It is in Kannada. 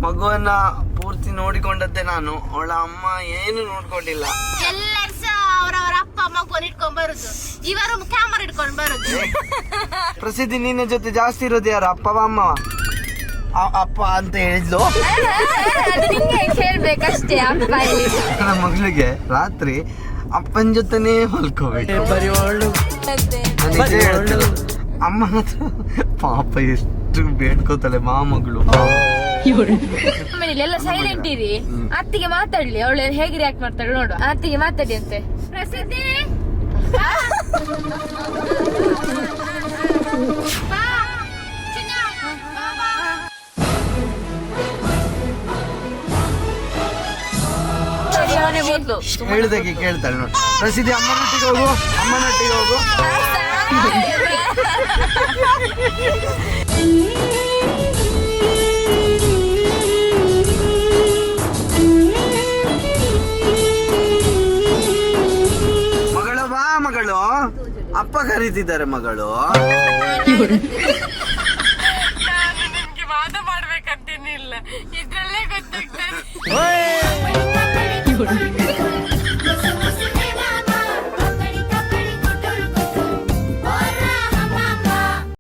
ಮಗುವನ್ನ ಪೂರ್ತಿ ನೋಡಿಕೊಂಡದ್ದೆ ನಾನು. ಅವಳ ಅಮ್ಮ ಏನು ನೋಡ್ಕೊಂಡಿಲ್ಲ. ಎಲ್ಲರ್ಸ ಅವರವರ ಅಪ್ಪ ಮಗುವನ್ನು ಇಟ್ಕೊಂಡ್ ಬರುದು, ಇವರು ಕ್ಯಾಮರಾ ಇಟ್ಕೊಂಡ್ ಬರುದು. ಪ್ರಸಿದ್ಧಿ ನಿನ್ನ ಜೊತೆ ಜಾಸ್ತಿ ಇರೋದು ಯಾರು, ಅಪ್ಪವ ಅಮ್ಮವ? ಅಪ್ಪ ಅಂತ ಹೇಳಿದ್ಲು. ಹೇಳ್ಬೇಕಷ್ಟೇ. ಅಪ್ಪ ನನ್ನ ಮಗಳಿಗೆ ರಾತ್ರಿ ಅಪ್ಪನ ಜೊತೆನೇ ಹೊಲ್ಕೋಬೇಕು. ಅಮ್ಮ ಹತ್ರ ಪಾಪ ಎಷ್ಟು ಬೇಡ್ಕೋತಾಳೆ ಮಾಮಗಳು. ಎಲ್ಲ ಸೈಲೆಂಟ್ ಇರಿ, ಅತ್ತಿಗೆ ಮಾತಾಡ್ಲಿ, ಅವಳು ಹೇಗೆ ರಿಯಾಕ್ಟ್ ಮಾಡ್ತಾಳೆ ನೋಡು. ಅತ್ತಿಗೆ ಮಾತಾಡಿ ಅಂತೆ. ಪ್ರಸಿದ್ಧಿ ಹೇಳಿದಾಗೆ ಕೇಳ್ತಾಳೆ ನೋಡಿ. ಪ್ರಸಿದ್ಧಿ ಅಮ್ಮನೊಟ್ಟಿಗೆ ಹೋಗು, ಅಮ್ಮನೊಟ್ಟಿಗೆ ಹೋಗು. ಮಗಳು ಬಾ, ಮಗಳು ಅಪ್ಪ ಕರೀತಿದ್ದಾರೆ ಮಗಳು. ನಿಮ್ಗೆ ವಾದ ಮಾಡ್ಬೇಕಂತೇನಿಲ್ಲ, ಇದು